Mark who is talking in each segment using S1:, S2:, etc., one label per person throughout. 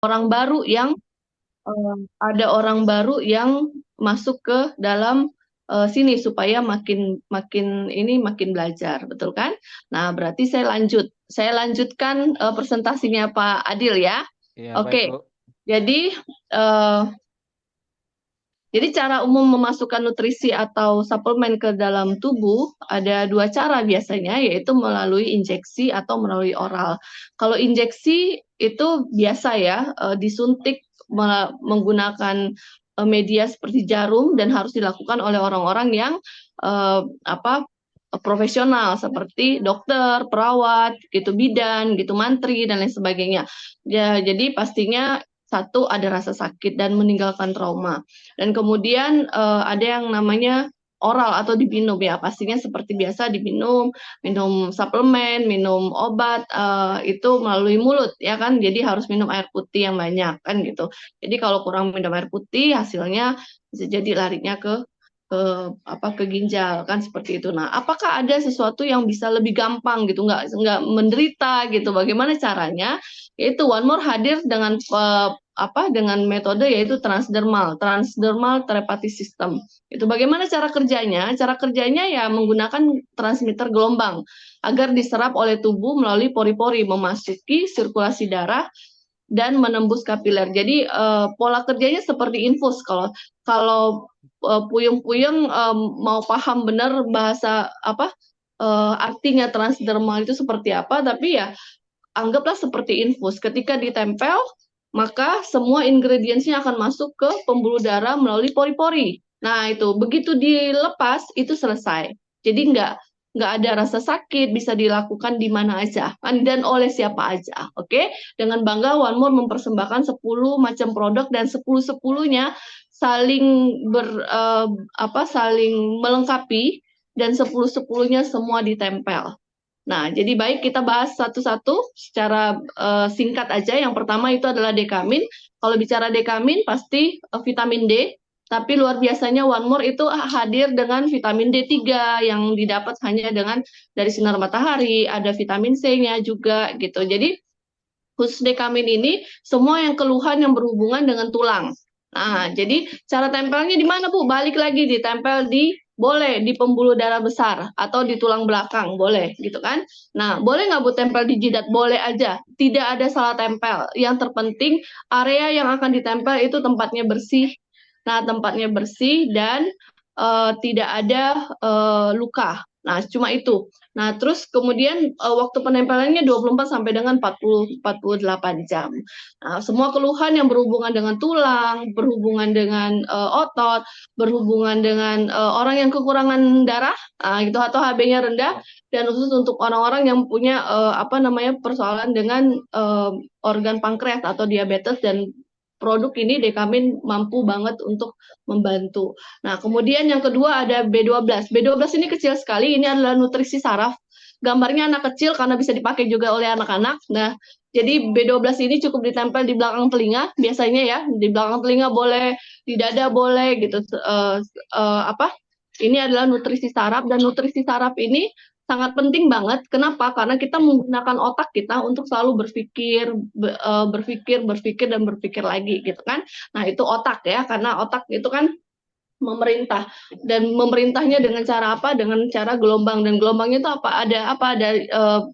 S1: orang baru yang ada orang baru yang masuk ke dalam sini supaya makin makin ini makin belajar, betul kan? Nah, berarti saya lanjutkan presentasinya Pak Adil ya.
S2: Iya, baik, Bu.
S1: Oke. Jadi eh, cara umum memasukkan nutrisi atau suplemen ke dalam tubuh ada dua cara biasanya, yaitu melalui injeksi atau melalui oral. Kalau injeksi itu biasa ya, disuntik menggunakan media seperti jarum dan harus dilakukan oleh orang-orang yang apa profesional seperti dokter, perawat, gitu bidan, gitu mantri dan lain sebagainya. Ya, jadi pastinya satu ada rasa sakit dan meninggalkan trauma. Dan kemudian ada yang namanya oral atau diminum ya, pastinya seperti biasa diminum, minum suplemen, minum obat itu melalui mulut ya kan. Jadi harus minum air putih yang banyak kan gitu. Jadi kalau kurang minum air putih hasilnya bisa jadi larinya ke ke ginjal kan seperti itu. Nah, apakah ada sesuatu yang bisa lebih gampang gitu, nggak menderita gitu? Bagaimana caranya? Yaitu One More hadir dengan dengan metode yaitu transdermal therapy system. Itu bagaimana cara kerjanya? Cara kerjanya ya menggunakan transmitter gelombang agar diserap oleh tubuh melalui pori-pori, memasuki sirkulasi darah dan menembus kapiler. Jadi pola kerjanya seperti infus. Kalau kalau puyeng-puyeng mau paham benar bahasa artinya transdermal itu seperti apa, tapi ya anggaplah seperti infus. Ketika ditempel, maka semua ingredientsnya akan masuk ke pembuluh darah melalui pori-pori. Nah, itu begitu dilepas itu selesai. Jadi nggak ada rasa sakit, bisa dilakukan di mana aja kan dan oleh siapa aja. Oke? Dengan bangga One More mempersembahkan 10 macam produk dan 10-10-nya saling saling melengkapi dan 10-10-nya semua ditempel. Nah, jadi baik kita bahas satu-satu secara singkat aja. Yang pertama itu adalah dekamin. Kalau bicara dekamin pasti vitamin D, tapi luar biasanya One More itu hadir dengan vitamin D3 yang didapat hanya dengan dari sinar matahari, ada vitamin C-nya juga gitu. Jadi khusus dekamin ini semua yang keluhan yang berhubungan dengan tulang. Nah, jadi cara tempelnya di mana, Bu? Balik lagi ditempel di boleh di pembuluh darah besar atau di tulang belakang, boleh gitu kan. Nah, boleh nggak Bu tempel di jidat? Boleh aja. Tidak ada salah tempel. Yang terpenting area yang akan ditempel itu tempatnya bersih. Nah, tempatnya bersih dan tidak ada luka. Nah, cuma itu. Nah, terus kemudian waktu penempelannya 24 sampai dengan 48 jam. Nah, semua keluhan yang berhubungan dengan tulang, berhubungan dengan otot, berhubungan dengan orang yang kekurangan darah, gitu atau HB-nya rendah dan khusus untuk orang-orang yang punya persoalan dengan organ pankreas atau diabetes dan produk ini Dekamin mampu banget untuk membantu. Nah, kemudian yang kedua ada B12. B12 ini kecil sekali, ini adalah nutrisi saraf. Gambarnya anak kecil karena bisa dipakai juga oleh anak-anak. Nah, jadi B12 ini cukup ditempel di belakang telinga, biasanya ya, di belakang telinga boleh, di dada boleh gitu. Ini adalah nutrisi saraf dan nutrisi saraf ini sangat penting banget. Kenapa? Karena kita menggunakan otak kita untuk selalu berpikir dan berpikir lagi gitu kan. Nah, itu otak ya, karena otak itu kan memerintah dan memerintahnya dengan cara apa? Dengan cara gelombang dan gelombangnya itu ada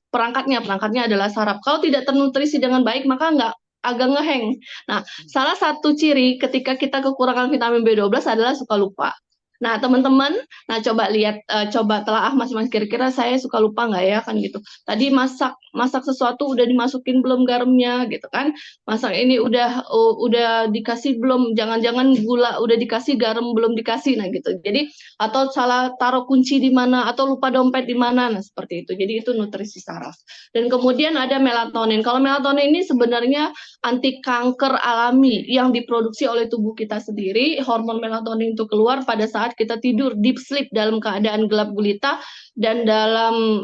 S1: perangkatnya adalah saraf. Kalau tidak ternutrisi dengan baik maka nggak agak ngeheng. Nah, salah satu ciri ketika kita kekurangan vitamin B12 adalah suka lupa. Nah, teman-teman, coba lihat, coba telaah masing-masing kira-kira saya suka lupa nggak ya kan gitu. Tadi masak sesuatu udah dimasukin belum garamnya gitu kan. Masak ini udah dikasih belum, jangan-jangan gula udah dikasih garam belum dikasih nah gitu. Jadi atau salah taruh kunci di mana atau lupa dompet di mana nah seperti itu. Jadi itu nutrisi saraf. Dan kemudian ada melatonin. Kalau melatonin ini sebenarnya anti kanker alami yang diproduksi oleh tubuh kita sendiri. Hormon melatonin itu keluar pada saat kita tidur deep sleep dalam keadaan gelap gulita dan dalam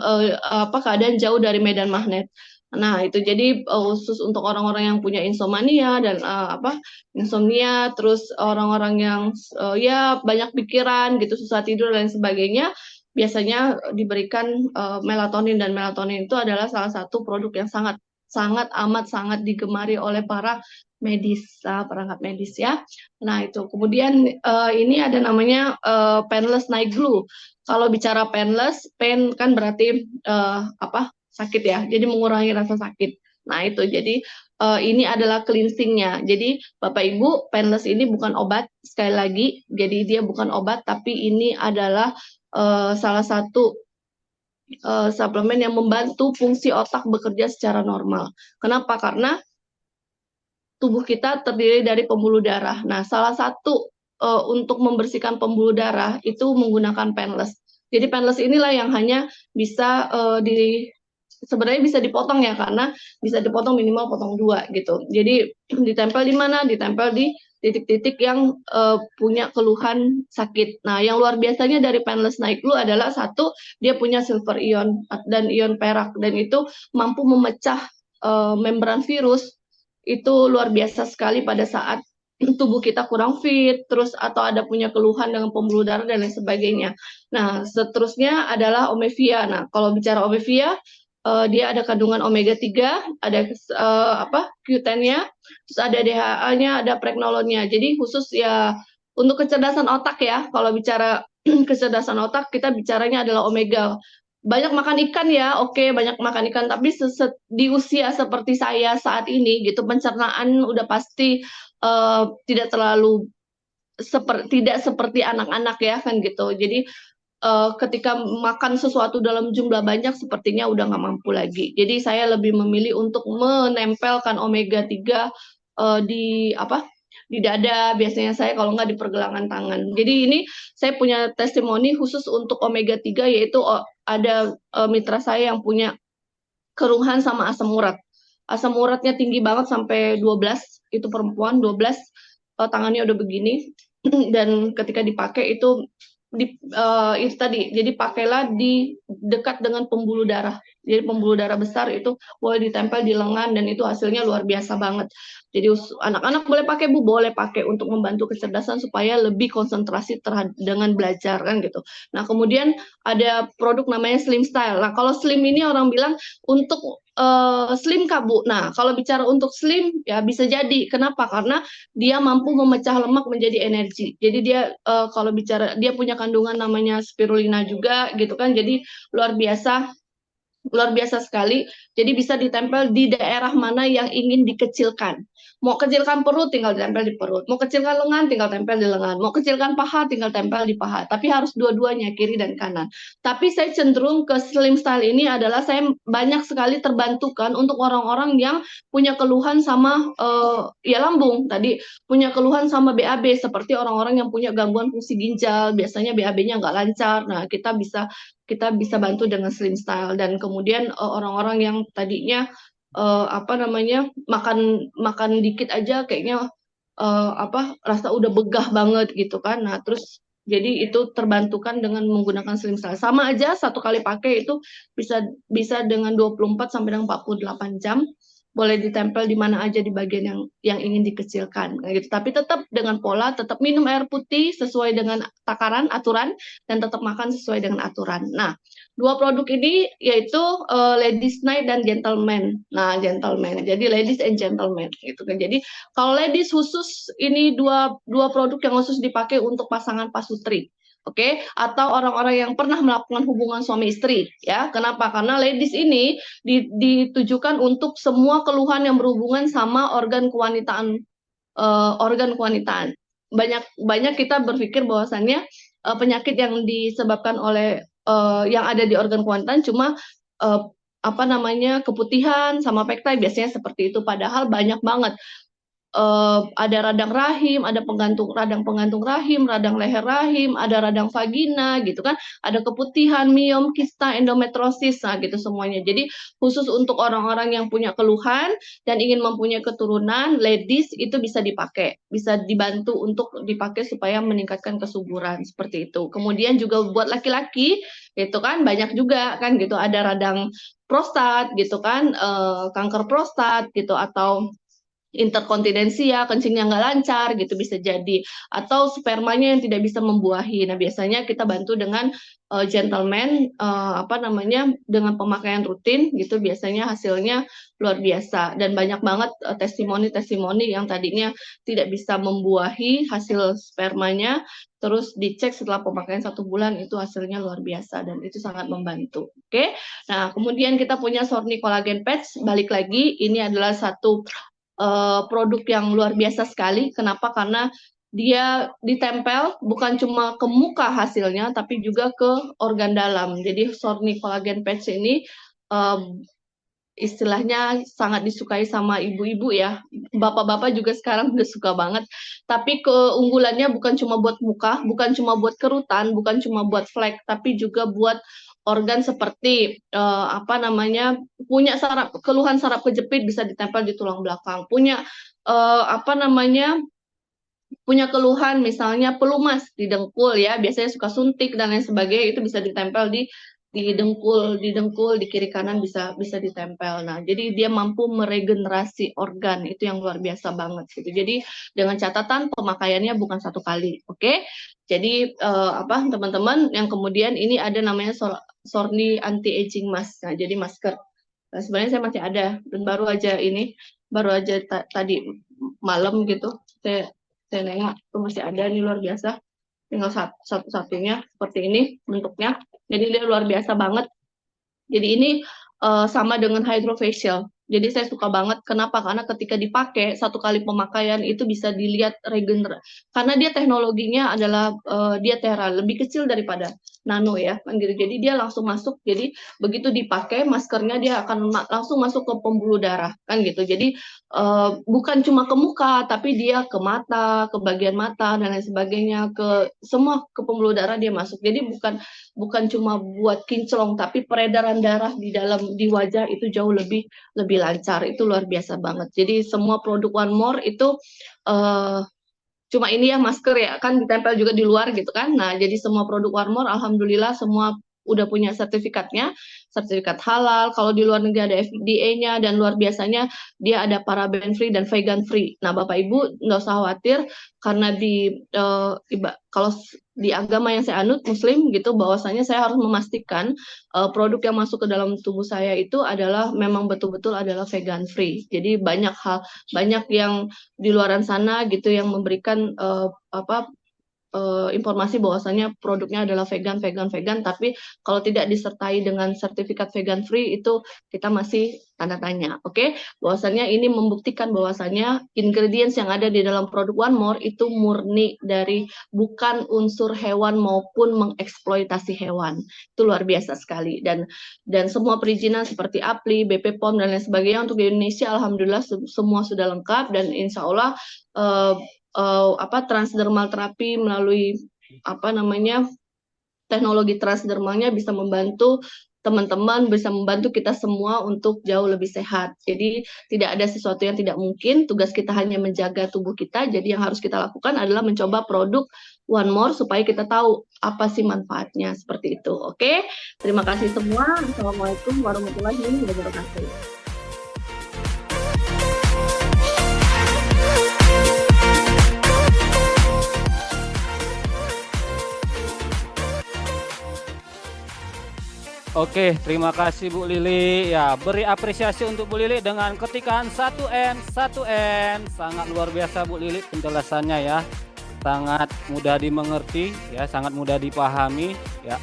S1: keadaan jauh dari medan magnet. Nah, itu jadi khusus untuk orang-orang yang punya insomnia dan insomnia, terus orang-orang yang ya banyak pikiran gitu, susah tidur dan sebagainya, biasanya diberikan melatonin dan melatonin itu adalah salah satu produk yang sangat sangat amat sangat digemari oleh para medis, perangkat medis ya. Nah itu kemudian ini ada namanya painless night glue. Kalau bicara painless, pain kan berarti apa sakit ya, jadi mengurangi rasa sakit. Nah itu jadi ini adalah cleansingnya. Jadi Bapak Ibu, painless ini bukan obat sekali lagi. Jadi dia bukan obat, tapi ini adalah salah satu suplemen yang membantu fungsi otak bekerja secara normal. Kenapa? Karena tubuh kita terdiri dari pembuluh darah. Nah, salah satu untuk membersihkan pembuluh darah itu menggunakan painless. Jadi painless inilah yang hanya bisa sebenarnya bisa dipotong ya, karena bisa dipotong minimal potong 2 gitu. Jadi ditempel di mana? Ditempel di titik-titik yang punya keluhan sakit. Nah, yang luar biasanya dari painless night glue adalah satu, dia punya silver ion dan ion perak, dan itu mampu memecah membran virus. Itu luar biasa sekali pada saat tubuh kita kurang fit, terus atau ada punya keluhan dengan pembuluh darah dan lain sebagainya. Nah, seterusnya adalah Omevia. Nah, kalau bicara Omevia, dia ada kandungan omega 3, ada Q10-nya, terus ada DHA-nya, ada pregnolonnya. Jadi khusus ya untuk kecerdasan otak ya. Kalau bicara kecerdasan otak, kita bicaranya adalah omega. Banyak makan ikan ya, oke, banyak makan ikan, tapi di usia seperti saya saat ini gitu, pencernaan udah pasti tidak terlalu tidak seperti anak-anak ya kan gitu. Jadi ketika makan sesuatu dalam jumlah banyak sepertinya udah nggak mampu lagi. Jadi saya lebih memilih untuk menempelkan omega 3 di di dada, biasanya saya kalau nggak di pergelangan tangan. Jadi ini saya punya testimoni khusus untuk omega 3, yaitu ada mitra saya yang punya keluhan sama asam urat. Asam uratnya tinggi banget sampai 12, itu perempuan 12, tangannya udah begini. Dan ketika dipakai itu itu tadi, jadi pakailah di dekat dengan pembuluh darah. Jadi pembuluh darah besar itu boleh ditempel di lengan dan itu hasilnya luar biasa banget. Jadi anak-anak boleh pakai, Bu, boleh pakai untuk membantu kecerdasan supaya lebih konsentrasi dengan belajar kan gitu. Nah, kemudian ada produk namanya Slim Style. Nah, kalau Slim ini orang bilang untuk slim Kak, Bu. Nah, kalau bicara untuk slim ya bisa jadi. Kenapa? Karena dia mampu memecah lemak menjadi energi. Jadi dia kalau bicara dia punya kandungan namanya spirulina juga gitu kan. Jadi luar biasa sekali. Jadi bisa ditempel di daerah mana yang ingin dikecilkan. Mau kecilkan perut tinggal ditempel di perut. Mau kecilkan lengan tinggal tempel di lengan. Mau kecilkan paha tinggal tempel di paha. Tapi harus dua-duanya, kiri dan kanan. Tapi saya cenderung ke slim style ini adalah saya banyak sekali terbantukan untuk orang-orang yang punya keluhan sama ya lambung tadi, punya keluhan sama BAB, seperti orang-orang yang punya gangguan fungsi ginjal, biasanya BAB-nya nggak lancar. Nah, kita bisa bantu dengan slim style. Dan kemudian orang-orang yang tadinya makan makan dikit aja kayaknya rasa udah begah banget gitu kan. Nah, terus jadi itu terbantukan dengan menggunakan slim style. Sama aja satu kali pakai itu bisa bisa dengan 24 sampai dengan 48 jam. Boleh ditempel di mana aja di bagian yang ingin dikecilkan gitu. Tapi tetap dengan pola, tetap minum air putih sesuai dengan takaran aturan dan tetap makan sesuai dengan aturan. Nah, dua produk ini yaitu Ladies Night dan Gentleman. Nah, Gentleman. Jadi Ladies and Gentleman gitu kan. Jadi kalau ladies khusus ini dua produk yang khusus dipakai untuk pasangan pasutri. Oke, atau orang-orang yang pernah melakukan hubungan suami istri, ya. Kenapa? Karena ladies ini ditujukan untuk semua keluhan yang berhubungan sama organ kewanitaan, Banyak kita berpikir bahwasannya penyakit yang disebabkan oleh yang ada di organ kewanitaan cuma keputihan sama pektai, biasanya seperti itu. Padahal banyak banget. Ada radang rahim, ada radang penggantung rahim, radang leher rahim, ada radang vagina gitu kan, ada keputihan, miom, kista, endometriosis, nah gitu semuanya. Jadi khusus untuk orang-orang yang punya keluhan dan ingin mempunyai keturunan, ladies itu bisa dipakai, bisa dibantu untuk dipakai supaya meningkatkan kesuburan seperti itu. Kemudian juga buat laki-laki itu kan banyak juga kan gitu, ada radang prostat gitu kan, kanker prostat gitu, atau interkontinensi ya, kencingnya nggak lancar gitu bisa jadi, atau spermanya yang tidak bisa membuahi. Nah biasanya kita bantu dengan gentleman apa namanya dengan pemakaian rutin gitu, biasanya hasilnya luar biasa dan banyak banget testimoni-testimoni yang tadinya tidak bisa membuahi hasil spermanya, terus dicek setelah pemakaian 1 bulan itu hasilnya luar biasa dan itu sangat membantu. Oke, nah kemudian kita punya Sorni Collagen Patch, balik lagi ini adalah satu produk yang luar biasa sekali. Kenapa? Karena dia ditempel bukan cuma ke muka hasilnya, tapi juga ke organ dalam. Jadi Sorni Collagen Patch ini istilahnya sangat disukai sama ibu-ibu ya. Bapak-bapak juga sekarang udah suka banget. Tapi keunggulannya bukan cuma buat muka, bukan cuma buat kerutan, bukan cuma buat flek, tapi juga buat organ seperti apa namanya punya keluhan saraf kejepit bisa ditempel di tulang belakang, punya apa namanya punya keluhan misalnya pelumas di dengkul ya, biasanya suka suntik dan lain sebagainya, itu bisa ditempel di kiri kanan bisa ditempel. Nah, jadi dia mampu meregenerasi organ, itu yang luar biasa banget gitu. Jadi dengan catatan pemakaiannya bukan 1 kali, oke? Jadi apa teman-teman yang kemudian ini ada namanya Sorni Anti Aging Mask. Nah, jadi masker. Nah, sebenarnya saya masih ada dan baru aja tadi malam gitu saya nengok itu masih ada nih luar biasa, tinggal satu-satunya seperti ini bentuknya, jadi dia luar biasa banget. Jadi ini sama dengan hydrofacial. Jadi saya suka banget. Kenapa? Karena ketika dipakai 1 kali pemakaian itu bisa dilihat regenerasi. Karena dia teknologinya adalah dia tera lebih kecil daripada nano ya, kan gitu. Jadi dia langsung masuk. Jadi begitu dipakai maskernya dia akan langsung masuk ke pembuluh darah, kan gitu. Jadi bukan cuma ke muka, tapi dia ke mata, ke bagian mata dan lain sebagainya, ke semua ke pembuluh darah dia masuk. Jadi bukan cuma buat kinclong, tapi peredaran darah di wajah itu jauh lebih lancar. Itu luar biasa banget. Jadi semua produk One More itu cuma ini ya masker ya kan ditempel juga di luar gitu kan. Nah, jadi semua produk One More alhamdulillah semua udah punya sertifikatnya, sertifikat halal. Kalau di luar negeri ada FDA-nya dan luar biasanya dia ada paraben free dan vegan free. Nah, Bapak Ibu nggak usah khawatir karena kalau di agama yang saya anut Muslim gitu bahwasanya saya harus memastikan produk yang masuk ke dalam tubuh saya itu adalah memang betul-betul adalah vegan free. Jadi banyak yang di luaran sana gitu yang memberikan informasi bahwasanya produknya adalah vegan, tapi kalau tidak disertai dengan sertifikat vegan free itu kita masih tanda tanya, oke? Bahwasanya ini membuktikan bahwasanya ingredients yang ada di dalam produk One More itu murni dari bukan unsur hewan maupun mengeksploitasi hewan. Itu luar biasa sekali dan semua perizinan seperti APLI, BP POM dan lain sebagainya untuk di Indonesia alhamdulillah semua sudah lengkap dan insya Allah transdermal terapi melalui teknologi transdermalnya bisa membantu teman-teman, bisa membantu kita semua untuk jauh lebih sehat. Jadi tidak ada sesuatu yang tidak mungkin, tugas kita hanya menjaga tubuh kita, jadi yang harus kita lakukan adalah mencoba produk One More supaya kita tahu apa sih manfaatnya, seperti itu. Oke, terima kasih semua. Assalamualaikum warahmatullahi wabarakatuh.
S2: Oke, terima kasih Bu Lili. Ya, beri apresiasi untuk Bu Lili dengan ketikan 1M, 1M. Sangat luar biasa Bu Lili penjelasannya ya. Sangat mudah dimengerti ya, sangat mudah dipahami ya.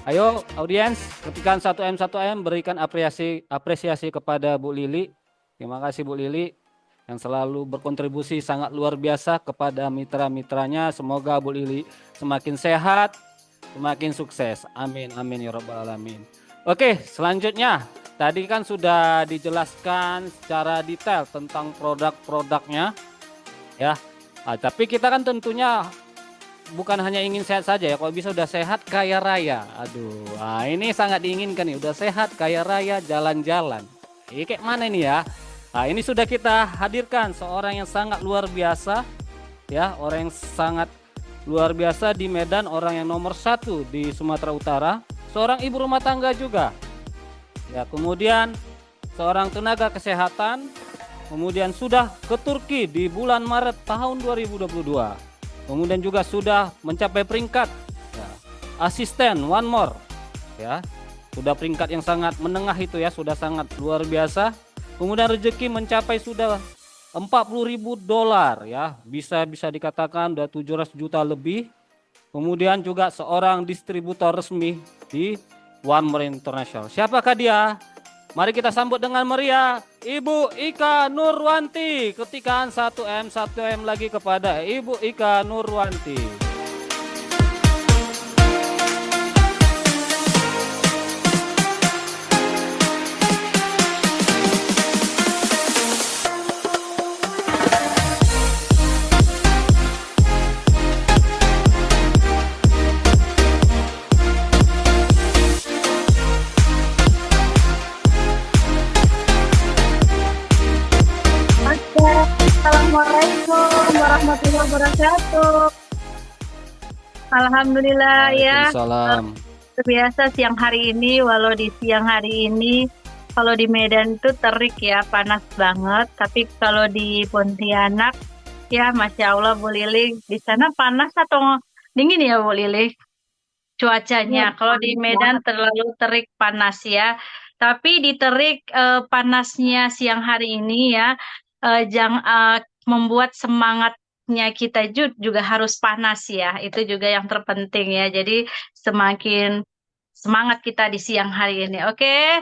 S2: Ayo audiens, ketikan 1M, 1M, berikan apresiasi kepada Bu Lili. Terima kasih Bu Lili yang selalu berkontribusi sangat luar biasa kepada mitra-mitranya. Semoga Bu Lili semakin sehat, semakin sukses. Amin, amin ya rabbal alamin. Oke, selanjutnya tadi kan sudah dijelaskan secara detail tentang produk-produknya ya. Nah, tapi kita kan tentunya bukan hanya ingin sehat saja ya, kalau bisa udah sehat kaya raya. Aduh, nah ini sangat diinginkan nih, udah sehat kaya raya jalan-jalan. Ini kayak mana ini ya? Nah, ini sudah kita hadirkan seorang yang sangat luar biasa ya, orang yang sangat luar biasa di Medan, orang yang nomor 1 di Sumatera Utara, seorang ibu rumah tangga juga. Ya, kemudian seorang tenaga kesehatan kemudian sudah ke Turki di bulan Maret tahun 2022. Kemudian juga sudah mencapai peringkat ya, asisten One More ya. Sudah peringkat yang sangat menengah itu ya, sudah sangat luar biasa. Kemudian rezeki mencapai sudah $40.000 ya. Bisa dikatakan udah 700 juta lebih. Kemudian juga seorang distributor resmi di One More International. Siapakah dia? Mari kita sambut dengan meriah Ibu Ika Nurwanti. Ketikan 1M lagi kepada Ibu Ika Nurwanti.
S3: Assalamualaikum warahmatullahi wabarakatuh. Alhamdulillah ya.
S2: Waalaikumsalam.
S3: Biasa siang hari ini, walau di siang hari ini kalau di Medan itu terik ya, panas banget. Tapi kalau di Pontianak ya, Masya Allah Bu Lili, di sana panas atau dingin ya Bu Lili cuacanya? Kalau di Medan terlalu terik panas ya. Tapi di terik panasnya siang hari ini ya, jangan membuat semangatnya kita juga harus panas ya. Itu juga yang terpenting ya. Jadi semakin semangat kita di siang hari ini. Oke,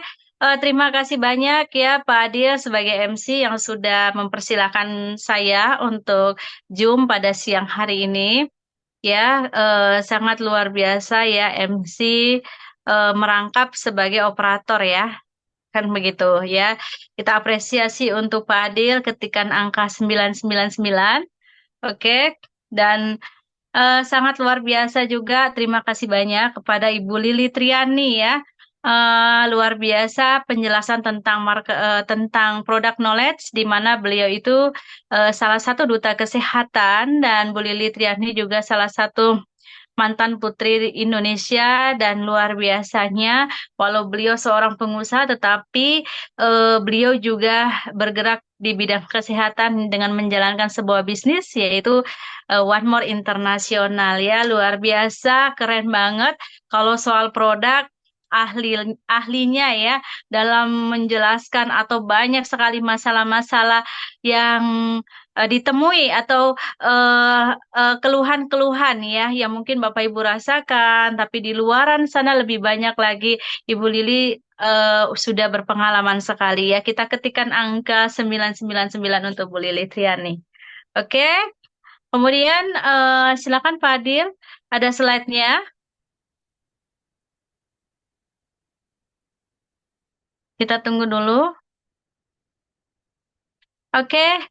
S3: terima kasih banyak ya Pak Adil sebagai MC yang sudah mempersilahkan saya untuk Zoom pada siang hari ini. Ya, sangat luar biasa ya MC merangkap sebagai operator ya. Kan begitu ya. Kita apresiasi untuk Pak Adil ketikan angka 999. Oke. Dan sangat luar biasa juga. Terima kasih banyak kepada Ibu Lili Triani ya. Luar biasa penjelasan tentang product knowledge di mana beliau itu salah satu duta kesehatan dan Bu Lili Triani juga salah satu mantan putri Indonesia dan luar biasanya walau beliau seorang pengusaha tetapi beliau juga bergerak di bidang kesehatan dengan menjalankan sebuah bisnis yaitu One More International ya luar biasa keren banget kalau soal produk ahlinya ya dalam menjelaskan atau banyak sekali masalah-masalah yang ditemui atau keluhan-keluhan ya yang mungkin Bapak Ibu rasakan, tapi di luaran sana lebih banyak lagi. Ibu Lili sudah berpengalaman sekali ya. Kita ketikkan angka 999 untuk Bu Lili Triani. Oke, kemudian silakan Pak Adil, ada slide-nya. Kita tunggu dulu. Oke,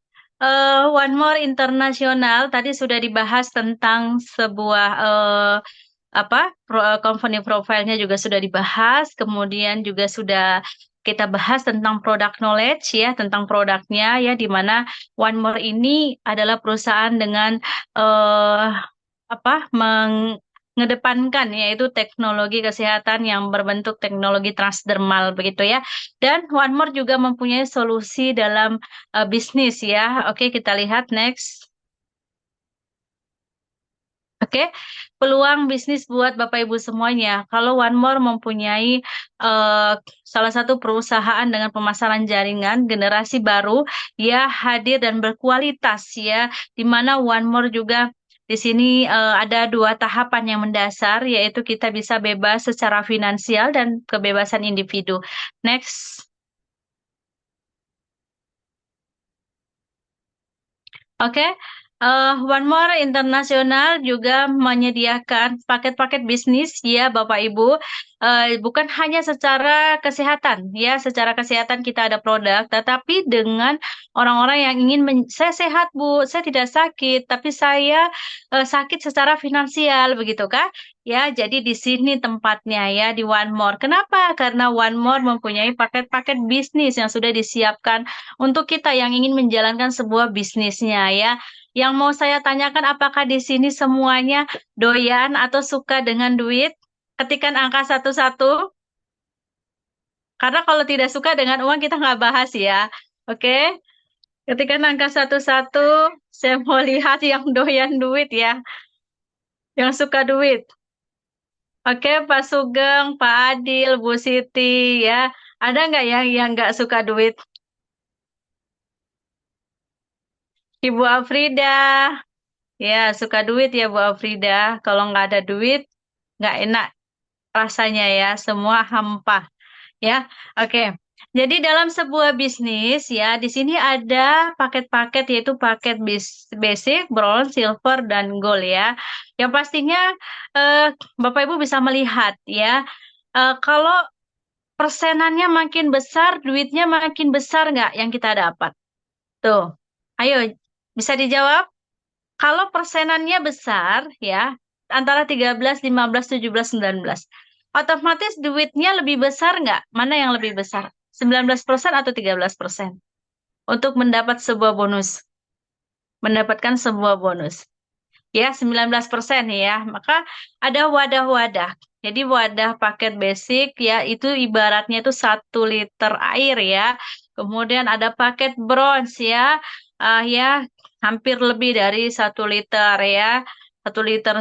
S3: One More International tadi sudah dibahas tentang sebuah company profile-nya juga sudah dibahas, kemudian juga sudah kita bahas tentang product knowledge ya, tentang produknya ya, di mana One More ini adalah perusahaan dengan mengedepankan yaitu teknologi kesehatan yang berbentuk teknologi transdermal begitu ya. Dan One More juga mempunyai solusi dalam bisnis ya. Oke, kita lihat next. Oke, peluang bisnis buat Bapak Ibu semuanya. Kalau One More mempunyai salah satu perusahaan dengan pemasaran jaringan generasi baru, ya hadir dan berkualitas ya, di mana One More juga di sini ada dua tahapan yang mendasar, yaitu kita bisa bebas secara finansial dan kebebasan individu. Next. Oke, One More International juga menyediakan paket-paket bisnis ya Bapak Ibu, bukan hanya secara kesehatan ya, secara kesehatan kita ada produk, tetapi dengan orang-orang yang ingin saya sehat Bu, saya tidak sakit, tapi saya sakit secara finansial begitu kah? Ya, jadi di sini tempatnya ya di One More. Kenapa? Karena One More mempunyai paket-paket bisnis yang sudah disiapkan untuk kita yang ingin menjalankan sebuah bisnisnya ya. Yang mau saya tanyakan apakah di sini semuanya doyan atau suka dengan duit? Ketikan angka 11. Karena kalau tidak suka dengan uang kita nggak bahas ya. Oke. Ketika angka 11, saya mau lihat yang doyan duit ya, yang suka duit. Oke, Pak Sugeng, Pak Adil, Bu Siti ya. Ada nggak yang nggak suka duit? Ibu Afrida, ya suka duit ya Bu Afrida. Kalau nggak ada duit, nggak enak rasanya ya, semua hampa ya. Oke. Jadi dalam sebuah bisnis ya, di sini ada paket-paket yaitu paket basic, bronze, silver dan gold ya. Yang pastinya Bapak Ibu bisa melihat ya, kalau persenannya makin besar, duitnya makin besar nggak yang kita dapat? Tuh. Ayo, bisa dijawab? Kalau persenannya besar, ya, antara 13, 15, 17, 19, otomatis duitnya lebih besar nggak? Mana yang lebih besar? 19% atau 13%? Untuk mendapat sebuah bonus. Mendapatkan sebuah bonus. Ya, 19% ya. Maka ada wadah-wadah. Jadi wadah paket basic ya, itu ibaratnya itu 1 liter air ya. Kemudian ada paket bronze ya. Ya, hampir lebih dari 1 liter ya. 1,5 liter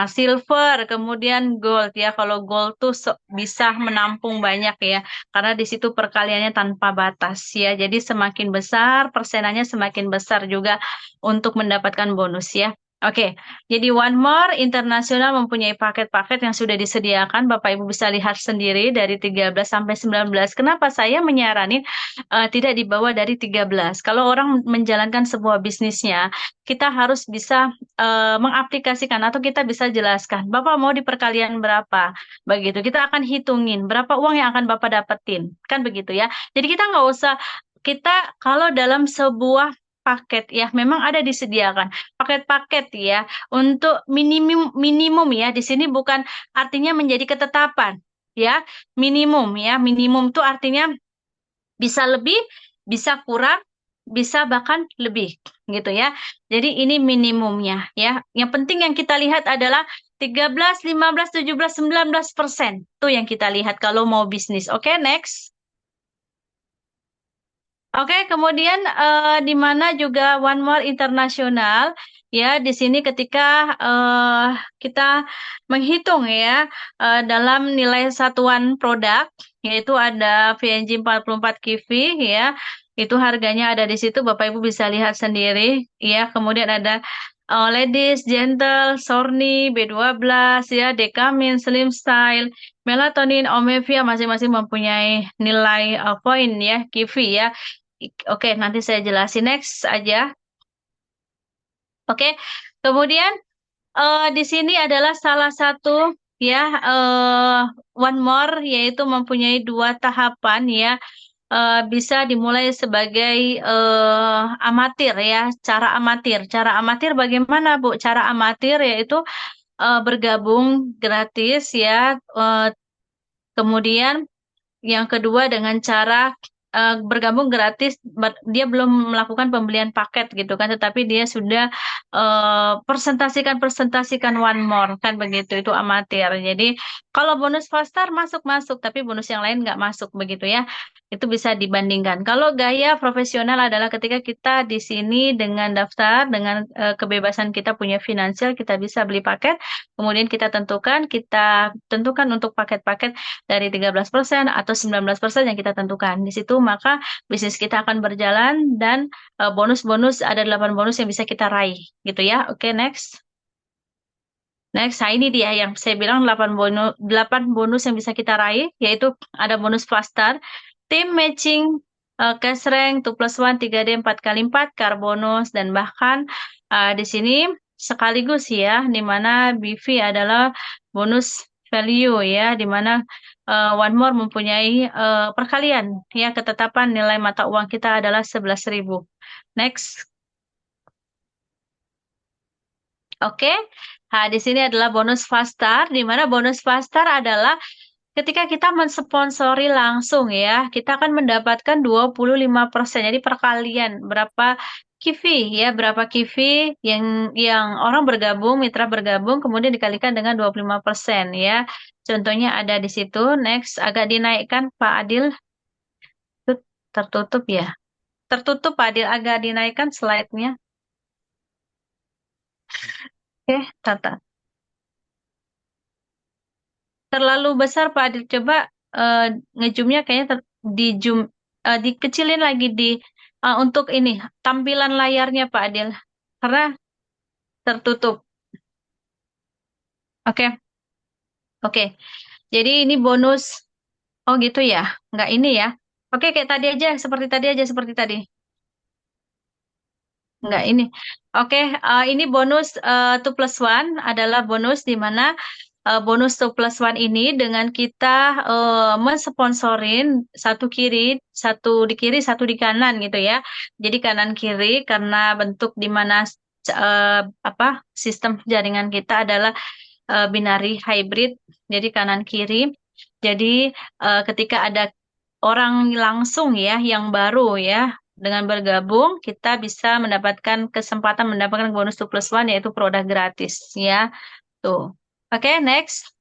S3: silver, kemudian gold ya. Kalau gold tuh bisa menampung banyak ya, karena di situ perkaliannya tanpa batas ya. Jadi semakin besar persenannya semakin besar juga untuk mendapatkan bonus ya. Oke, jadi One More Internasional mempunyai paket-paket yang sudah disediakan. Bapak Ibu bisa lihat sendiri dari 13 sampai 19. Kenapa saya menyaranin tidak dibawa dari 13? Kalau orang menjalankan sebuah bisnisnya, kita harus bisa mengaplikasikan atau kita bisa jelaskan, Bapak mau di perkalian berapa? Begitu, kita akan hitungin berapa uang yang akan Bapak dapetin. Kan begitu ya. Jadi kita nggak usah, kita kalau dalam sebuah paket ya memang ada disediakan paket-paket ya untuk minimum minimum ya, di sini bukan artinya menjadi ketetapan ya, minimum ya, minimum itu artinya bisa lebih, bisa kurang, bisa bahkan lebih gitu ya. Jadi ini minimumnya ya. Yang penting yang kita lihat adalah 13, 15, 17, 19%. Itu yang kita lihat kalau mau bisnis. Oke, next. Oke, kemudian di mana juga One More Internasional ya, di sini ketika kita menghitung ya dalam nilai satuan produk, yaitu ada VNG 44 kV ya, itu harganya ada di situ, Bapak Ibu bisa lihat sendiri ya. Kemudian ada Ladies, Gentle, Sorni, B12 ya, Dekamin, Slim Style, Melatonin, Omevia masing-masing mempunyai nilai poin ya, KV ya. Oke, nanti saya jelasin next aja. Oke, kemudian di sini adalah salah satu ya One More yaitu mempunyai 2 tahapan ya. Bisa dimulai sebagai amatir ya, cara amatir. Cara amatir bagaimana, Bu? Cara amatir yaitu bergabung gratis ya. Kemudian yang kedua dengan cara bergabung gratis, dia belum melakukan pembelian paket gitu kan, tetapi dia sudah presentasikan One More kan begitu, itu amatir. Jadi kalau bonus Fast-Star masuk, tapi bonus yang lain nggak masuk begitu ya. Itu bisa dibandingkan. Kalau gaya profesional adalah ketika kita di sini dengan daftar, dengan kebebasan kita punya finansial, kita bisa beli paket, kemudian kita tentukan untuk paket-paket dari 13% atau 19% yang kita tentukan. Di situ maka bisnis kita akan berjalan dan bonus-bonus ada 8 bonus yang bisa kita raih gitu ya. Oke, next. Next, nah ini dia yang saya bilang 8 bonus yang bisa kita raih, yaitu ada bonus Fast-Star, Team Matching, Cash Rank, 2+1, 3D, 4x4, Car Bonus, dan bahkan di sini sekaligus ya, di mana BV adalah bonus value ya, di mana One More mempunyai perkalian ya, ketetapan nilai mata uang kita adalah 11.000. Next. Oke. Nah, di sini adalah bonus Fast-Star, di mana bonus Fast-Star adalah ketika kita mensponsori langsung ya, kita akan mendapatkan 25%. Jadi perkalian berapa kivi ya, berapa kivi yang orang bergabung, mitra bergabung, kemudian dikalikan dengan 25% ya. Contohnya ada di situ. Next, agak dinaikkan Pak Adil. Tertutup ya. tertutup Pak Adil, agak dinaikkan slide-nya. Oke, Tata. Terlalu besar Pak Adil, coba ngezoomnya kayaknya di zoom, dikecilin lagi untuk ini tampilan layarnya Pak Adil, karena tertutup. Oke, oke. Jadi ini bonus. Oh gitu ya, nggak ini ya. Oke, kayak tadi aja, seperti tadi aja, seperti tadi. Nggak ini. Oke, ini bonus 2 plus 1 adalah bonus di mana bonus 2 plus 1 ini dengan kita mensponsorin satu di kiri, satu di kanan gitu ya. Jadi kanan kiri karena bentuk di mana apa sistem jaringan kita adalah binary hybrid, jadi kanan kiri. Jadi ketika ada orang langsung ya yang baru ya dengan bergabung kita bisa mendapatkan kesempatan mendapatkan bonus 2 plus 1 yaitu produk gratis ya. Tuh. Oke, next.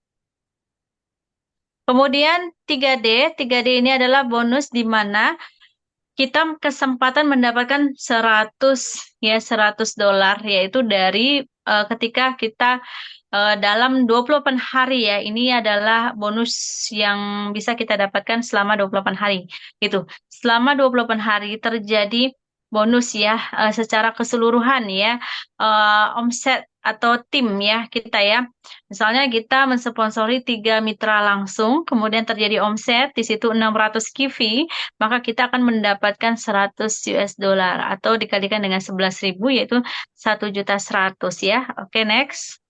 S3: Kemudian 3D ini adalah bonus di mana kita kesempatan mendapatkan 100 dolar yaitu dari ketika kita dalam 28 hari ya. Ini adalah bonus yang bisa kita dapatkan selama 28 hari. Gitu. Selama 28 hari terjadi bonus ya secara keseluruhan ya. Omset atau tim ya kita ya. Misalnya kita mensponsori 3 mitra langsung, kemudian terjadi omset di situ 600 KV, maka kita akan mendapatkan 100 US dollar atau dikalikan dengan 11.000 yaitu 1.100.000 ya. Oke, next.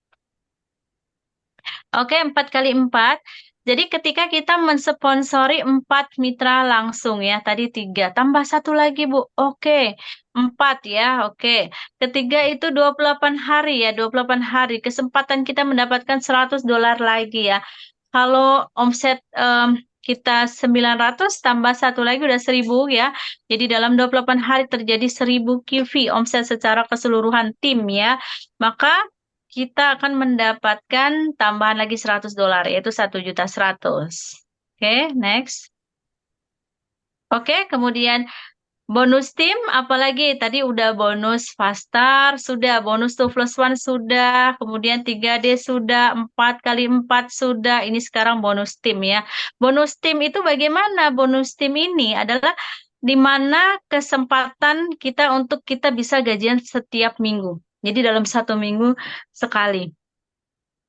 S3: Oke, 4 kali 4. Jadi ketika kita mensponsori 4 mitra langsung ya, tadi 3, tambah 1 lagi Bu. Oke, 4 ya, oke. Ketiga itu 28 hari ya, 28 hari. Kesempatan kita mendapatkan 100 dolar lagi ya. Kalau omset kita 900 tambah 1 lagi udah 1.000 ya. Jadi dalam 28 hari terjadi 1.000 QV omset secara keseluruhan tim ya. Maka kita akan mendapatkan tambahan lagi 100 dolar, yaitu 1.100.000. Oke, next. Oke, kemudian bonus tim, apalagi tadi udah bonus fast start, sudah bonus 2 plus 1 sudah, kemudian 3D sudah, 4 kali 4 sudah, ini sekarang bonus tim ya. Bonus tim itu bagaimana? Bonus tim ini adalah di mana kesempatan kita untuk kita bisa gajian setiap minggu. Jadi dalam 1 minggu sekali.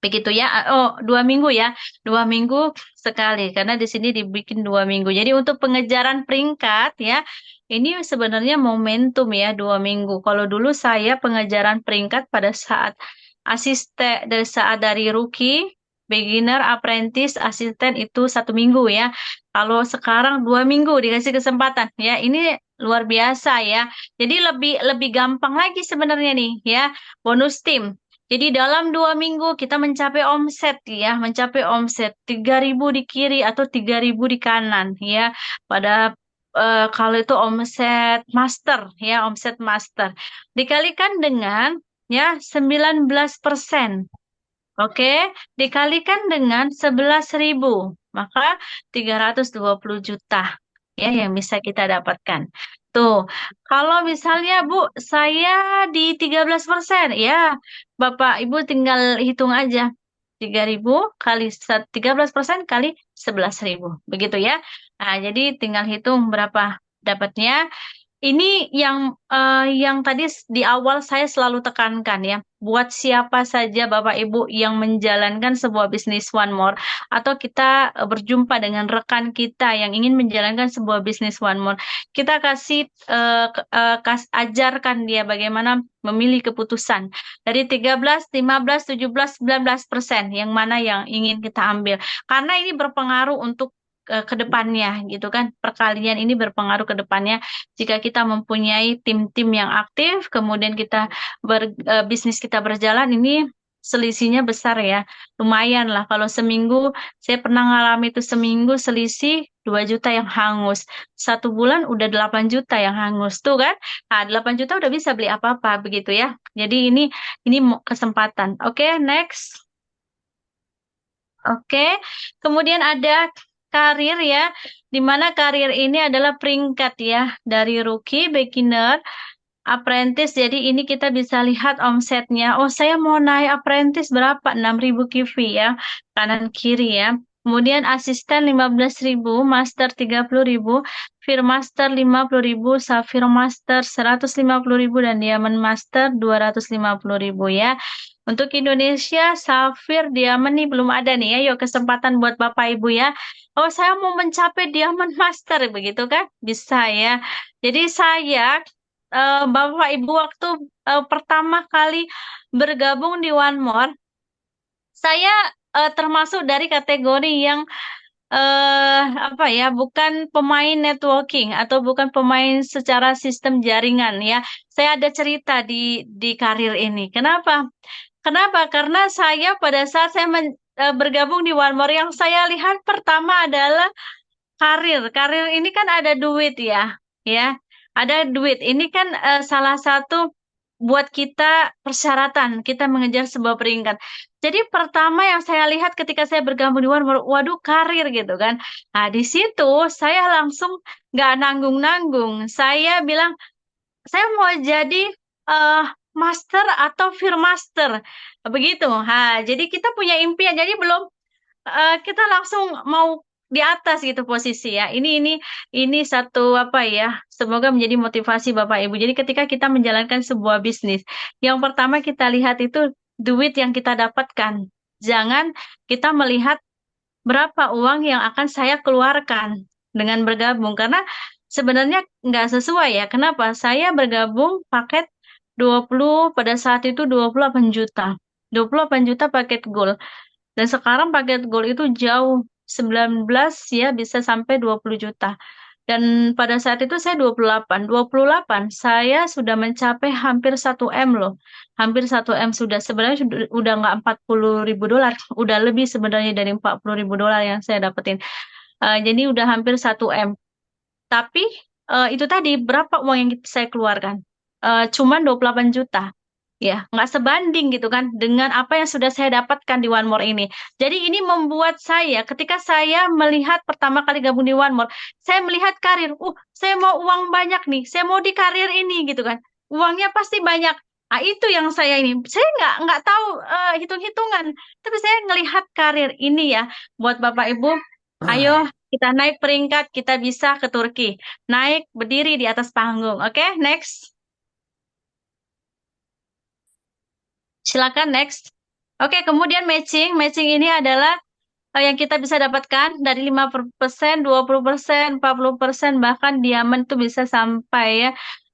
S3: Begitu ya. Oh, 2 minggu ya. 2 minggu sekali. Karena di sini dibikin 2 minggu. Jadi untuk pengejaran peringkat ya, ini sebenarnya momentum ya 2 minggu. Kalau dulu saya pengejaran peringkat pada saat asisten dari saat dari rookie, beginner, apprentice, asisten itu 1 minggu ya. Kalau sekarang 2 minggu dikasih kesempatan ya. Ini luar biasa ya. Jadi lebih lebih gampang lagi sebenarnya nih ya. Bonus tim. Jadi dalam 2 minggu kita mencapai omset ya, mencapai omset 3.000 di kiri atau 3.000 di kanan ya. Pada kalau itu omset master ya, omset master. Dikalikan dengan ya 19%. Oke, dikalikan dengan 11.000, maka 320 juta ya yang bisa kita dapatkan. Tuh, kalau misalnya Bu, saya di 13%, ya Bapak Ibu tinggal hitung aja. 3.000 kali 13% kali 11.000. Begitu ya. Nah, jadi tinggal hitung berapa dapatnya. Ini yang tadi di awal saya selalu tekankan ya, buat siapa saja Bapak Ibu yang menjalankan sebuah bisnis One More atau kita berjumpa dengan rekan kita yang ingin menjalankan sebuah bisnis One More, kita kasih ajarkan dia bagaimana memilih keputusan dari 13, 15, 17, 19% yang mana yang ingin kita ambil. Karena ini berpengaruh untuk ke depannya gitu kan. Perkalian ini berpengaruh ke depannya jika kita mempunyai tim-tim yang aktif, kemudian kita bisnis kita berjalan, ini selisihnya besar ya. Lumayan lah kalau seminggu, saya pernah ngalami itu seminggu selisih 2 juta yang hangus. 1 bulan udah 8 juta yang hangus tuh kan. Nah, 8 juta udah bisa beli apa-apa begitu ya. Jadi ini kesempatan. Oke, next. Oke, kemudian ada karir ya, di mana karir ini adalah peringkat ya, dari rookie, beginner, apprentice. Jadi ini kita bisa lihat omsetnya. Oh, saya mau naik apprentice berapa? 6.000 kivi ya, kanan kiri ya. Kemudian asisten 15.000, master 30.000, Firmaster 50.000, Safir Master 150.000, dan Diamond Master 250.000 ya. Untuk Indonesia, Safir, Diamond nih belum ada nih ya. Yuk kesempatan buat Bapak Ibu ya. Oh, saya mau mencapai Diamond Master, begitu kan? Bisa ya. Jadi saya, Bapak Ibu, waktu pertama kali bergabung di One More, saya termasuk dari kategori yang apa ya, bukan pemain networking atau bukan pemain secara sistem jaringan ya. Saya ada cerita di karir ini. Kenapa? Kenapa? Karena saya pada saat saya bergabung di One More, yang saya lihat pertama adalah karir. Karir ini kan ada duit ya, ya. Ada duit. Ini kan salah satu buat kita persyaratan kita mengejar sebuah peringkat. Jadi pertama yang saya lihat ketika saya bergabung di One More, waduh, karir gitu kan. Nah, di situ saya langsung nggak nanggung-nanggung. Saya bilang, saya mau jadi eh, master atau firmaster. Begitu. Nah, jadi kita punya impian. Jadi belum kita langsung mau di atas gitu posisi ya. Ini satu apa ya? Semoga menjadi motivasi Bapak Ibu. Jadi ketika kita menjalankan sebuah bisnis, yang pertama kita lihat itu duit yang kita dapatkan. Jangan kita melihat berapa uang yang akan saya keluarkan dengan bergabung, karena sebenarnya nggak sesuai ya. Kenapa? Saya bergabung paket 20, pada saat itu 28 juta. 28 juta paket gold. Dan sekarang paket gold itu jauh, 19 ya, bisa sampai 20 juta. Dan pada saat itu saya 28. 28 saya sudah mencapai hampir 1 M loh. Hampir 1 M sudah. Sebenarnya udah nggak 40.000 dolar. Udah lebih sebenarnya dari 40.000 dolar yang saya dapetin. Jadi udah hampir 1 M. Tapi itu tadi, berapa uang yang saya keluarkan? Cuman 28 juta. Ya, nggak sebanding gitu kan dengan apa yang sudah saya dapatkan di One More ini. Jadi ini membuat saya, ketika saya melihat pertama kali gabung di One More, saya melihat karir. Saya mau uang banyak nih, saya mau di karir ini gitu kan. Uangnya pasti banyak. Ah, itu yang saya ini. Saya nggak tahu hitung-hitungan, tapi saya ngelihat karir ini ya. Buat Bapak Ibu, ayo kita naik peringkat, kita bisa ke Turki. Naik berdiri di atas panggung. Oke, next. Silakan next. Oke, kemudian matching. Matching ini adalah yang kita bisa dapatkan dari 5%, 20%, 40%, bahkan diamond itu bisa sampai ya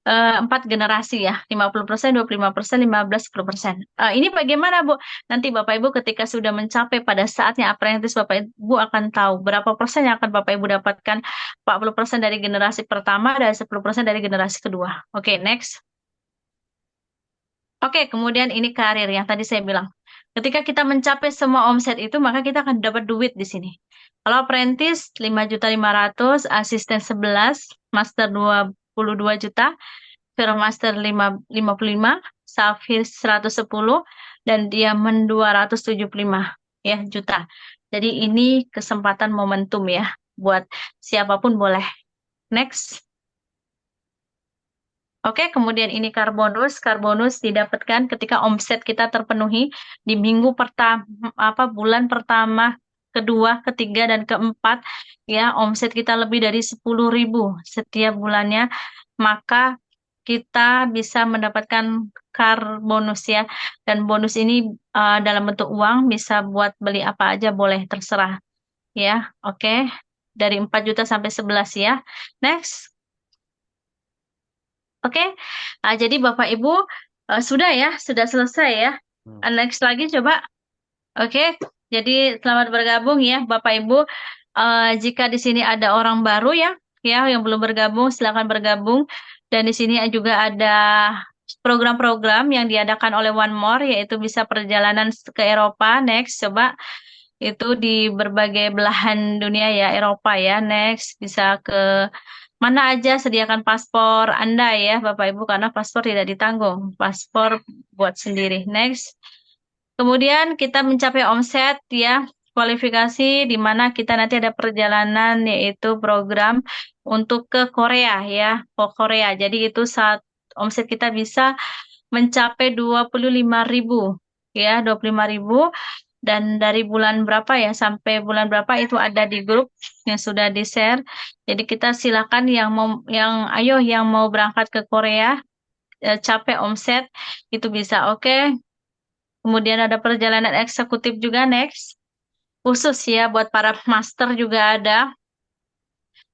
S3: 4 generasi ya. 50%, 25%, 15, 10%. Ini bagaimana, Bu? Nanti Bapak Ibu ketika sudah mencapai pada saatnya apprentice, Bapak Ibu akan tahu berapa persen yang akan Bapak Ibu dapatkan. 40% dari generasi pertama dan 10% dari generasi kedua. Oke, next. Oke, kemudian ini karir yang tadi saya bilang. Ketika kita mencapai semua omset itu, maka kita akan dapat duit di sini. Kalau apprentice 5.500.000, asisten 11, master 22 juta, master 55, safir 110, dan diamond 275 ya juta. Jadi ini kesempatan momentum ya, buat siapapun boleh. Next. Oke, kemudian ini karbonus. Karbonus didapatkan ketika omset kita terpenuhi di minggu pertama, bulan pertama, kedua, ketiga, dan keempat, ya, omset kita lebih dari 10.000 setiap bulannya, maka kita bisa mendapatkan karbonus ya. Dan bonus ini dalam bentuk uang, bisa buat beli apa aja boleh, terserah. Ya, oke. Dari 4 juta sampai 11 ya. Next. Oke, jadi Bapak Ibu sudah ya, sudah selesai ya. Next lagi coba. Oke, jadi selamat bergabung ya Bapak Ibu. Jika di sini ada orang baru ya, yang belum bergabung, silakan bergabung. Dan di sini juga ada program-program yang diadakan oleh One More, yaitu bisa perjalanan ke Eropa. Next, coba. Itu di berbagai belahan dunia ya, Eropa ya. Next, bisa ke mana aja, sediakan paspor Anda ya Bapak Ibu, karena paspor tidak ditanggung. Paspor buat sendiri. Next. Kemudian kita mencapai omset ya. kualifikasi di mana kita nanti ada perjalanan yaitu program untuk ke Korea ya, ke Korea. Jadi itu omset kita bisa mencapai 25.000 ya, 25.000. Dan dari bulan berapa ya sampai bulan berapa itu ada di grup yang sudah di-share. Jadi kita silakan ayo yang mau berangkat ke Korea capai omset itu bisa. Oke. Kemudian ada perjalanan eksekutif juga next. Khusus ya buat para master juga ada.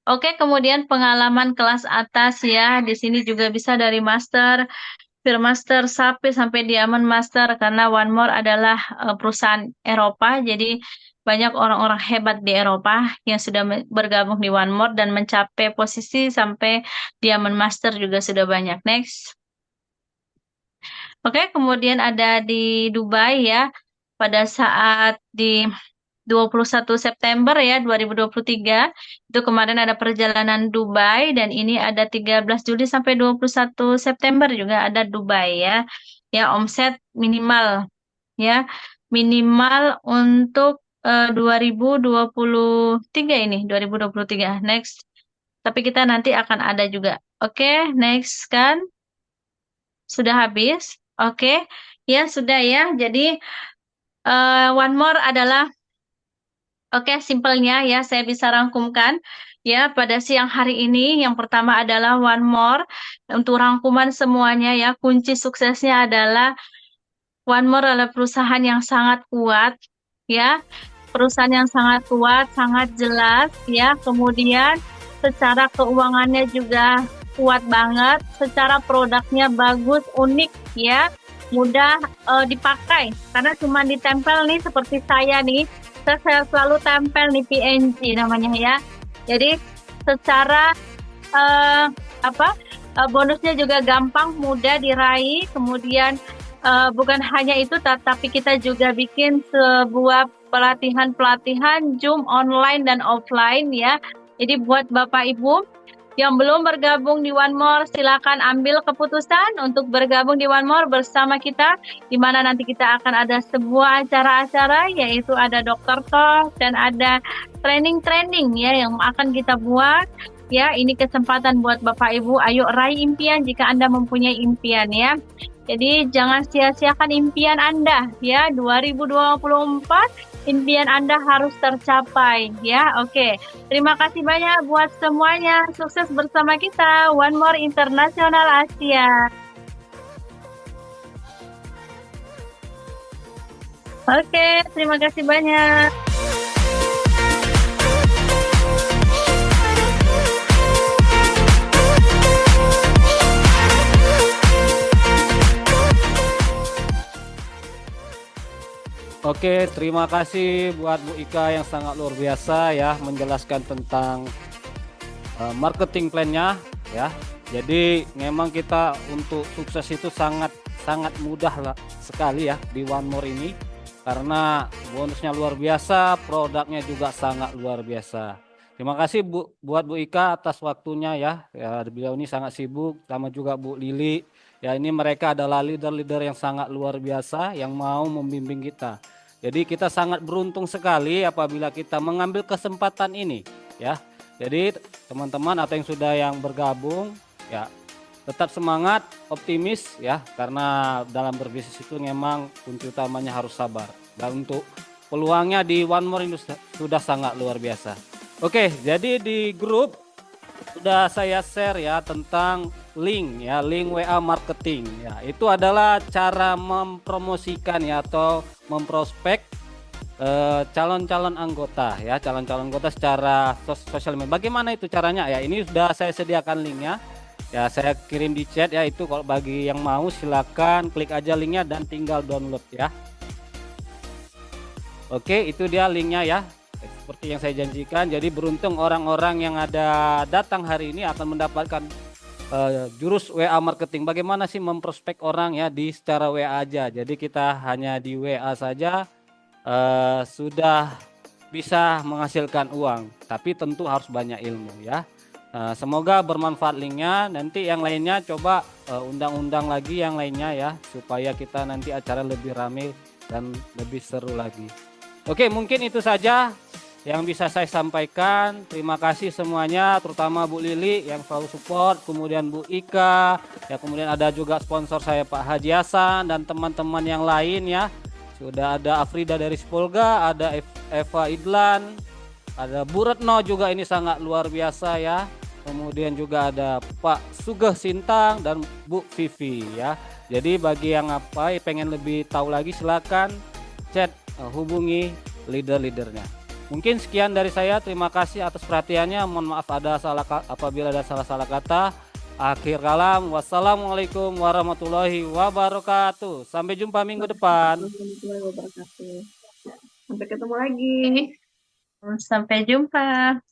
S3: Oke, kemudian pengalaman kelas atas ya. Di sini juga bisa dari master, Peer Master sampai Diamond Master karena One More adalah perusahaan Eropa. Jadi banyak orang-orang hebat di Eropa yang sudah bergabung di One More dan mencapai posisi sampai Diamond Master juga sudah banyak. Next. Oke, kemudian ada di Dubai ya. Pada saat di 21 September ya 2023 itu kemarin ada perjalanan Dubai dan ini ada 13 Juli sampai 21 September juga ada Dubai ya. Ya omset minimal ya. Minimal untuk 2023 ini 2023 next. Tapi kita nanti akan ada juga. Oke, next kan? Sudah habis? Oke. Ya, sudah ya. Jadi One More adalah oke, simpelnya ya saya bisa rangkumkan ya pada siang hari ini yang pertama adalah One More. Untuk rangkuman semuanya ya kunci suksesnya adalah One More adalah perusahaan yang sangat kuat ya. Perusahaan yang sangat kuat, sangat jelas ya. Kemudian secara keuangannya juga kuat banget, secara produknya bagus, unik ya. Mudah dipakai karena cuma ditempel nih seperti saya nih. Saya selalu tempel nih PNG namanya ya. Jadi secara bonusnya juga gampang, mudah diraih. Kemudian bukan hanya itu, tapi kita juga bikin sebuah pelatihan Zoom online dan offline ya. Jadi buat Bapak Ibu yang belum bergabung di One More, silakan ambil keputusan untuk bergabung di One More bersama kita, di mana nanti kita akan ada sebuah acara-acara, yaitu ada Dr. Talk dan ada training-training ya yang akan kita buat. Ya, ini kesempatan buat Bapak Ibu, ayo raih impian jika Anda mempunyai impian ya. Jadi jangan sia-siakan impian Anda ya, 2024 impian Anda harus tercapai ya. Oke. Terima kasih banyak buat semuanya. Sukses bersama kita One More Internasional Asia. Oke, terima kasih banyak.
S2: Oke, terima kasih buat Bu Ika yang sangat luar biasa ya menjelaskan tentang marketing plan-nya ya. Jadi memang kita untuk sukses itu sangat mudah lah sekali ya di One More ini karena bonusnya luar biasa, produknya juga sangat luar biasa. Terima kasih buat Bu Ika atas waktunya ya. Ya, beliau ini sangat sibuk, sama juga Bu Lili. Ya, ini mereka adalah leader-leader yang sangat luar biasa yang mau membimbing kita. Jadi kita sangat beruntung sekali apabila kita mengambil kesempatan ini ya. Jadi teman-teman atau yang bergabung ya tetap semangat, optimis ya, karena dalam berbisnis itu memang kunci utamanya harus sabar. Dan untuk peluangnya di One More ini sudah sangat luar biasa. Oke, jadi di grup sudah saya share ya tentang link WA marketing ya. Itu adalah cara mempromosikan ya atau memprospek calon-calon anggota ya, calon-calon anggota secara sosial media. Bagaimana itu caranya ya? Ini sudah saya sediakan linknya. Ya, saya kirim di chat ya, itu kalau bagi yang mau silakan klik aja linknya dan tinggal download ya. Oke, itu dia linknya ya. Seperti yang saya janjikan, jadi beruntung orang-orang yang ada datang hari ini akan mendapatkan jurus WA marketing. Bagaimana sih memprospek orang ya di secara WA aja. Jadi kita hanya di WA saja sudah bisa menghasilkan uang, tapi tentu harus banyak ilmu ya. Semoga bermanfaat linknya. Nanti yang lainnya coba undang-undang lagi yang lainnya ya, supaya kita nanti acara lebih ramai dan lebih seru lagi. Oke, mungkin itu saja yang bisa saya sampaikan. Terima kasih semuanya, terutama Bu Lili yang selalu support, kemudian Bu Ika, ya kemudian ada juga sponsor saya Pak Haji Hasan dan teman-teman yang lain ya. Sudah ada Afrida dari Spolga, ada Eva Idlan, ada Bu Retno juga, ini sangat luar biasa ya. Kemudian juga ada Pak Sugeng Sintang dan Bu Vivi ya. Jadi bagi yang pengen lebih tahu lagi silakan chat hubungi leader-leadernya. Mungkin sekian dari saya. Terima kasih atas perhatiannya. Mohon maaf apabila ada salah-salah kata. Akhir kalam, wassalamualaikum warahmatullahi wabarakatuh. Sampai jumpa minggu depan.
S1: Sampai ketemu lagi.
S3: Sampai jumpa.